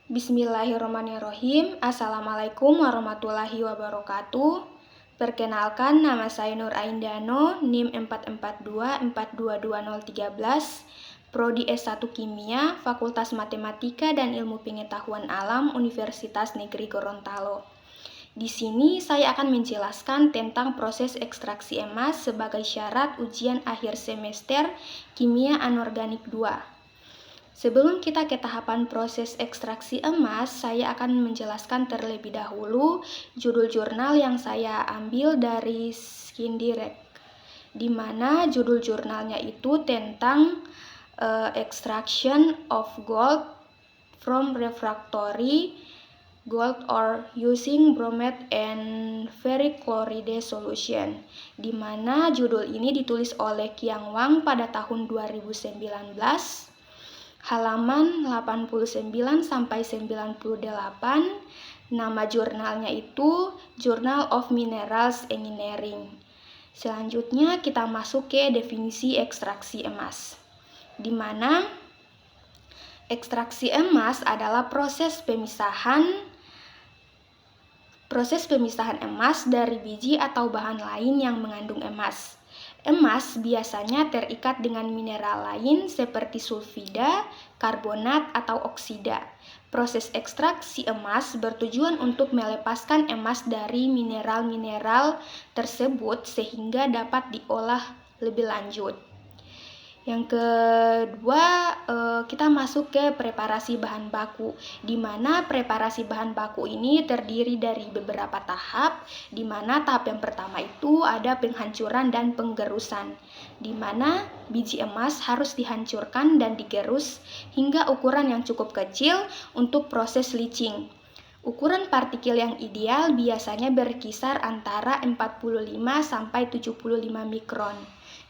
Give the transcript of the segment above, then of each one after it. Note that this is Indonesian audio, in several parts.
Bismillahirrahmanirrahim. Assalamualaikum warahmatullahi wabarakatuh. Perkenalkan, nama saya Nur Aindano, NIM 442422013, Prodi S1 Kimia, Fakultas Matematika dan Ilmu Pengetahuan Alam, Universitas Negeri Gorontalo. Di sini saya akan menjelaskan tentang proses ekstraksi emas sebagai syarat ujian akhir semester Kimia Anorganik 2. Sebelum kita ke tahapan proses ekstraksi emas, saya akan menjelaskan terlebih dahulu judul jurnal yang saya ambil dari Skindirect, di mana judul jurnalnya itu tentang extraction of gold from refractory gold or using bromide and ferric chloride solution, di mana judul ini ditulis oleh Qiang Wang pada tahun 2019, halaman 89 sampai 98. Nama jurnalnya itu Journal of Minerals Engineering. Selanjutnya kita masuk ke definisi ekstraksi emas, di mana ekstraksi emas adalah proses pemisahan emas dari biji atau bahan lain yang mengandung emas. Emas biasanya terikat dengan mineral lain seperti sulfida, karbonat, atau oksida. Proses ekstraksi emas bertujuan untuk melepaskan emas dari mineral-mineral tersebut sehingga dapat diolah lebih lanjut. Yang kedua, kita masuk ke preparasi bahan baku, di mana preparasi bahan baku ini terdiri dari beberapa tahap, di mana tahap yang pertama itu ada penghancuran dan penggerusan, di mana biji emas harus dihancurkan dan digerus hingga ukuran yang cukup kecil untuk proses leaching. Ukuran partikel yang ideal biasanya berkisar antara 45 sampai 75 mikron.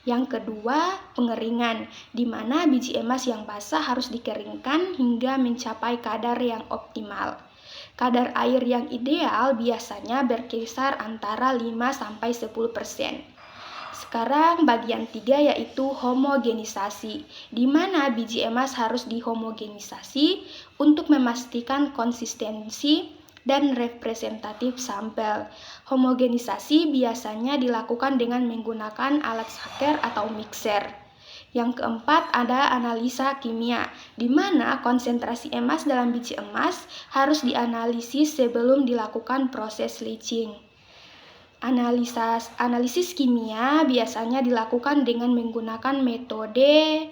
Yang kedua, pengeringan, di mana biji emas yang basah harus dikeringkan hingga mencapai kadar yang optimal. Kadar air yang ideal biasanya berkisar antara 5 sampai 10%. Sekarang bagian 3 yaitu homogenisasi, di mana biji emas harus dihomogenisasi untuk memastikan konsistensi dan representatif sampel. Homogenisasi biasanya dilakukan dengan menggunakan alat shaker atau mixer. Yang keempat ada analisa kimia, di mana konsentrasi emas dalam biji emas harus dianalisis sebelum dilakukan proses leaching. Analisis kimia biasanya dilakukan dengan menggunakan metode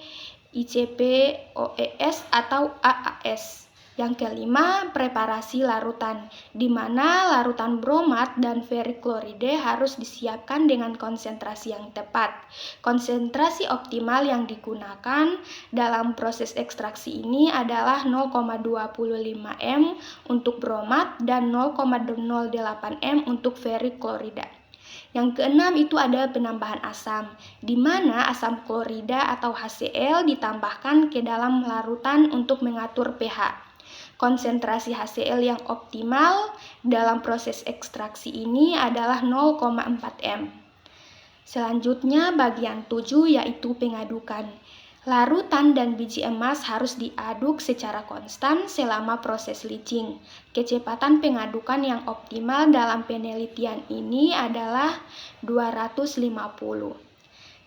ICP-OES atau AAS. Yang kelima, preparasi larutan, di mana larutan bromat dan ferric chloride harus disiapkan dengan konsentrasi yang tepat. Konsentrasi optimal yang digunakan dalam proses ekstraksi ini adalah 0,25 m untuk bromat dan 0,08 m untuk ferric chloride. Yang keenam itu ada penambahan asam, di mana asam klorida atau HCl ditambahkan ke dalam larutan untuk mengatur pH. Konsentrasi HCl yang optimal dalam proses ekstraksi ini adalah 0,4 m. Selanjutnya bagian 7 yaitu pengadukan. Larutan dan biji emas harus diaduk secara konstan selama proses leaching. Kecepatan pengadukan yang optimal dalam penelitian ini adalah 250.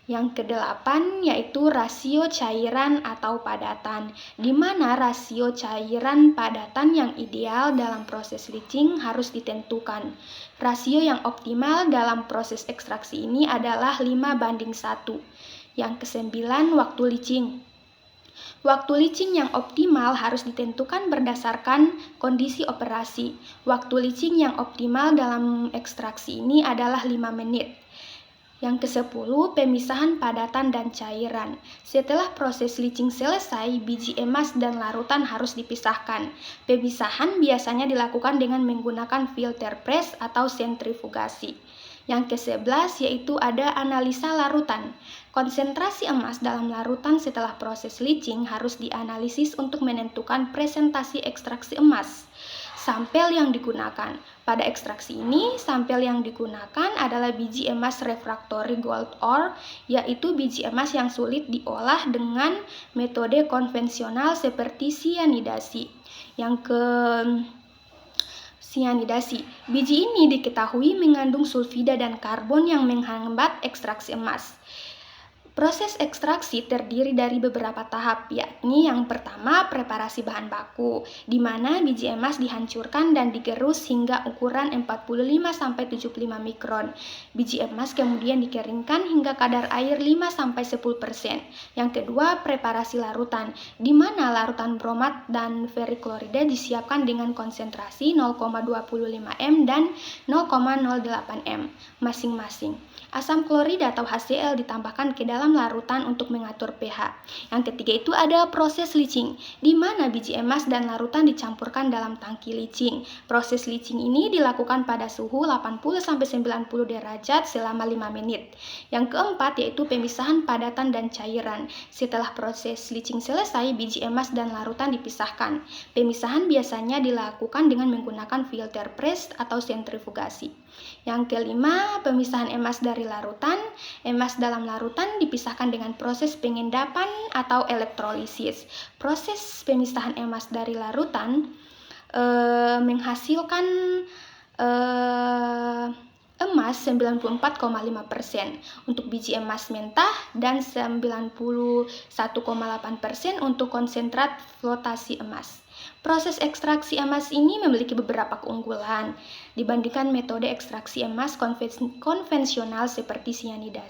Yang kedelapan yaitu rasio cairan atau padatan, di mana rasio cairan padatan yang ideal dalam proses leaching harus ditentukan. Rasio yang optimal dalam proses ekstraksi ini adalah 5:1. Yang kesembilan, waktu leaching. Waktu leaching yang optimal harus ditentukan berdasarkan kondisi operasi. Waktu leaching yang optimal dalam ekstraksi ini adalah 5 menit. Yang ke-10, pemisahan padatan dan cairan. Setelah proses leaching selesai, biji emas dan larutan harus dipisahkan. Pemisahan biasanya dilakukan dengan menggunakan filter press atau sentrifugasi. Yang ke-11 yaitu ada analisa larutan. Konsentrasi emas dalam larutan setelah proses leaching harus dianalisis untuk menentukan presentasi ekstraksi emas. sampel yang digunakan. Pada ekstraksi ini, sampel yang digunakan adalah biji emas refractory gold ore, yaitu biji emas yang sulit diolah dengan metode konvensional seperti sianidasi. Sianidasi. Biji ini diketahui mengandung sulfida dan karbon yang menghambat ekstraksi emas. Proses ekstraksi terdiri dari beberapa tahap, yakni yang pertama preparasi bahan baku, di mana biji emas dihancurkan dan digerus hingga ukuran 45-75 mikron. Biji emas kemudian dikeringkan hingga kadar air 5-10%. Yang kedua, preparasi larutan, di mana larutan bromat dan ferriklorida disiapkan dengan konsentrasi 0,25 m dan 0,08 m masing-masing. Asam klorida atau HCl ditambahkan ke dalam larutan untuk mengatur pH. Yang ketiga itu ada proses leaching, di mana biji emas dan larutan dicampurkan dalam tangki leaching. Proses leaching ini dilakukan pada suhu 80-90 derajat selama 5 menit. Yang keempat yaitu pemisahan padatan dan cairan. Setelah proses leaching selesai, biji emas dan larutan dipisahkan. Pemisahan biasanya dilakukan dengan menggunakan filter press atau sentrifugasi. Yang kelima, pemisahan emas dari larutan. Emas dalam larutan dipisahkan dengan proses pengendapan atau elektrolisis. Proses pemisahan emas dari larutan menghasilkan emas 94,5% untuk biji emas mentah dan 91,8% untuk konsentrat flotasi emas. Proses ekstraksi emas ini memiliki beberapa keunggulan dibandingkan metode ekstraksi emas konvensional seperti sianidasi.